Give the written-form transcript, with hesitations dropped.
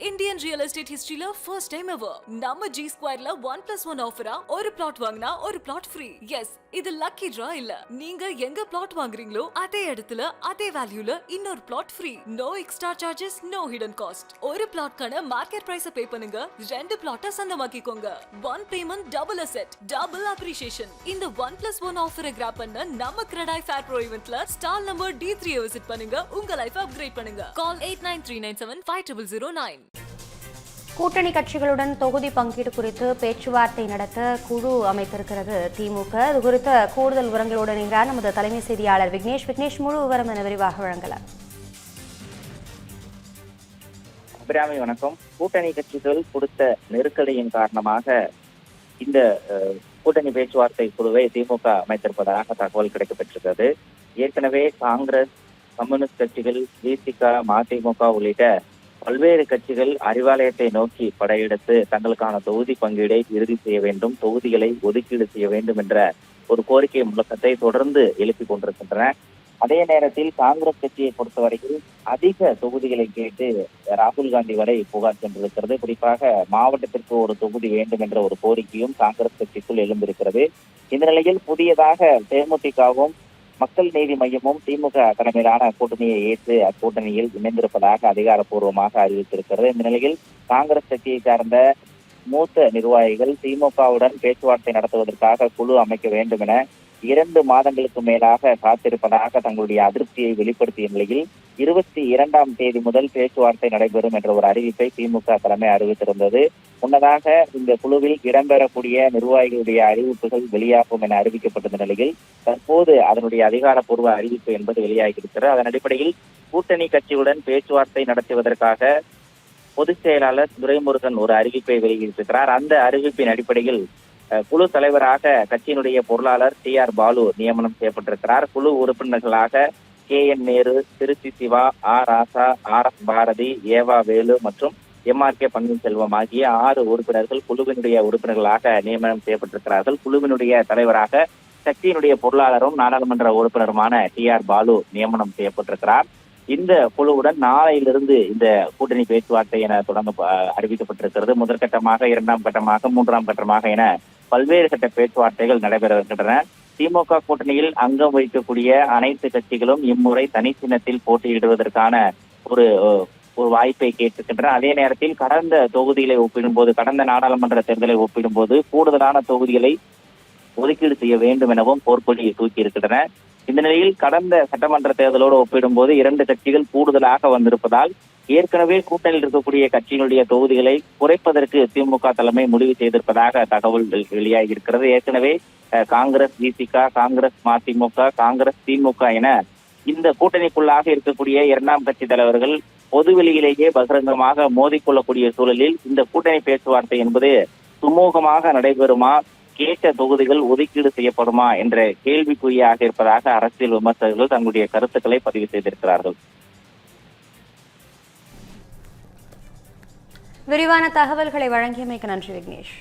Indian real estate history la first time ever. நம்ம G Square la 1+1 ஆஃபரா ஒரு plot வாங்கினா ஒரு பிளாட் ஃப்ரீ. எஸ், இது லக்கி டிரா இல்ல. நீங்க எங்க பிளாட் வாங்குறீங்களோ அதே இடத்துல அதே வேல்யூல இன்னொரு plot free. No extra charges, no hidden cost. ஒரு பிளாட்கான மார்க்கெட் பிரைஸ பே பண்ணுங்க, ரெண்டு பிளாட்ட சொந்தமாக்கிக்கோங்க. One payment double asset, double appreciation. இந்த 1+1 ஆஃபரை கிராப் பண்ண நம்ம கிரடாய் ஃபேர் ப்ரோ ஈவென்ட்ல ஸ்டால் நம்பர் D3 விசிட் பண்ணுங்க, உங்க லைஃபை அப்கிரேட் பண்ணுங்க. கால் 8939750009. கூட்டணி கட்சிகளுடன் தொகுதி பங்கீடு குறித்து பேச்சுவார்த்தை நடத்த குழு அமைத்திருக்கிறது திமுக. இது குறித்த கூடுதல் விவரங்களோடு இணைகிறார் நமது தலைமை செய்தியாளர் விக்னேஷ். முழு விவரம் என விரிவாக வழங்கலாம். அபிராமி வணக்கம். கூட்டணி கட்சிகள் கொடுத்த நெருக்கடியின் காரணமாக இந்த கூட்டணி பேச்சுவார்த்தை குழுவை திமுக அமைத்திருப்பதாக தகவல் கிடைக்கப்பெற்றிருக்கிறது. ஏற்கனவே காங்கிரஸ், கம்யூனிஸ்ட் கட்சிகள், விசிக, மதிமுக உள்ளிட்ட பல்வேறு கட்சிகள் அறிவாலயத்தை நோக்கி படையெடுத்து தங்களுக்கான தொகுதி பங்கீடை இறுதி செய்ய வேண்டும், தொகுதிகளை ஒதுக்கீடு செய்ய வேண்டும் என்ற ஒரு கோரிக்கை முழக்கத்தை தொடர்ந்து எழுப்பிக் கொண்டிருக்கின்றன. அதே நேரத்தில் காங்கிரஸ் கட்சியை பொறுத்தவரையில் அதிக தொகுதிகளை கேட்டு ராகுல் காந்தி வரை புகார் சென்றிருக்கிறது. குறிப்பாக மாவட்டத்திற்கு ஒரு தொகுதி வேண்டும் என்ற ஒரு கோரிக்கையும் காங்கிரஸ் கட்சிக்குள் எழுந்திருக்கிறது. இந்த நிலையில் புதியதாக தேமுதிகவும் மக்கள் நீதி மையமும் திமுக தலைமையிலான கூட்டணியை ஏற்று அக்கூட்டணியில் இணைந்திருப்பதாக அதிகாரப்பூர்வமாக அறிவித்திருக்கிறது. இந்த நிலையில் காங்கிரஸ் கட்சியை சார்ந்த மூத்த நிர்வாகிகள் திமுகவுடன் பேச்சுவார்த்தை நடத்துவதற்காக குழு அமைக்க வேண்டும் என 2 மாதங்களுக்கு மேலாக காத்திருப்பதாக தங்களுடைய அதிருப்தியை வெளிப்படுத்திய நிலையில் 22ஆம் தேதி முதல் பேச்சுவார்த்தை நடைபெறும் என்ற ஒரு அறிவிப்பை திமுக தலைமை அறிவித்திருந்தது. முன்னதாக இந்த குழுவில் இடம்பெறக்கூடிய நிர்வாகிகளுடைய அறிவிப்புகள் வெளியாகும் என அறிவிக்கப்பட்ட நிலையில் தற்போது அதனுடைய அதிகாரப்பூர்வ அறிவிப்பு என்பது வெளியாகியிருக்கிறது. அதன் அடிப்படையில் கூட்டணி கட்சியுடன் பேச்சுவார்த்தை நடத்துவதற்காக பொதுச் செயலாளர் துரைமுருகன் ஒரு அறிவிப்பை வெளியிட்டிருக்கிறார். அந்த அறிவிப்பின் அடிப்படையில் குழு தலைவராக கட்சியினுடைய பொருளாளர் TR பாலு நியமனம் செய்யப்பட்டிருக்கிறார். குழு உறுப்பினர்களாக KN நேரு, திருச்சி சிவா, ராசா, RS பாரதி, ஏவா வேலு மற்றும் MRK பன்னீர்செல்வம் ஆகிய 6 உறுப்பினர்கள் குழுவினுடைய உறுப்பினர்களாக நியமனம் செய்யப்பட்டிருக்கிறார்கள். குழுவினுடைய தலைவராக கட்சியினுடைய பொருளாளரும் நாடாளுமன்ற உறுப்பினருமான TR பாலு நியமனம் செய்யப்பட்டிருக்கிறார். இந்த குழுவுடன் நாளையிலிருந்து இந்த கூட்டணி பேச்சுவார்த்தை என தொடங்க அறிவிக்கப்பட்டிருக்கிறது. முதற்கட்டமாக, 2ஆம் கட்டமாக, 3ஆம் கட்டமாக என பல்வேறு கட்ட பேச்சுவார்த்தைகள் நடைபெற இருக்கின்றன. திமுக கூட்டணியில் அங்கம் வகிக்கக்கூடிய அனைத்து கட்சிகளும் இம்முறை தனி சின்னத்தில் போட்டியிடுவதற்கான ஒரு வாய்ப்பை கேட்டிருக்கின்றன. அதே நேரத்தில் கடந்த தொகுதிகளை ஒப்பிடும்போது, கடந்த நாடாளுமன்ற தேர்தலை ஒப்பிடும்போது கூடுதலான தொகுதிகளை ஒதுக்கீடு செய்ய வேண்டும் எனவும் போர்க்கொடியை தூக்கி இருக்கின்றன. இந்த நிலையில் கடந்த சட்டமன்ற தேர்தலோடு ஒப்பிடும்போது 2 கட்சிகள் கூடுதலாக வந்திருப்பதால் ஏற்கனவே கூட்டணியில் இருக்கக்கூடிய கட்சிகளுடைய தொகுதிகளை குறைப்பதற்கு திமுக தலைமை முடிவு செய்திருப்பதாக தகவல் வெளியாகி இருக்கிறது. ஏற்கனவே காங்கிரஸ், விசிக, காங்கிரஸ், மதிமுக, காங்கிரஸ், திமுக என இந்த கூட்டணிக்குள்ளாக இருக்கக்கூடிய 2ஆம் கட்சி தலைவர்கள் பொதுவெளியிலேயே பகிரங்கமாக மோதிக்கொள்ளக்கூடிய சூழலில் இந்த கூட்டணி பேச்சுவார்த்தை என்பது சுமூகமாக நடைபெறுமா, கேட்ட தொகுதிகள் ஒதுக்கீடு செய்யப்படுமா என்ற கேள்விக்குறியாக இருப்பதாக அரசியல் விமர்சகர்கள் தங்களுடைய கருத்துக்களை பதிவு செய்திருக்கிறார்கள். விரிவான தகவல்களை வழங்கியமைக்கு நன்றி விக்னேஷ்.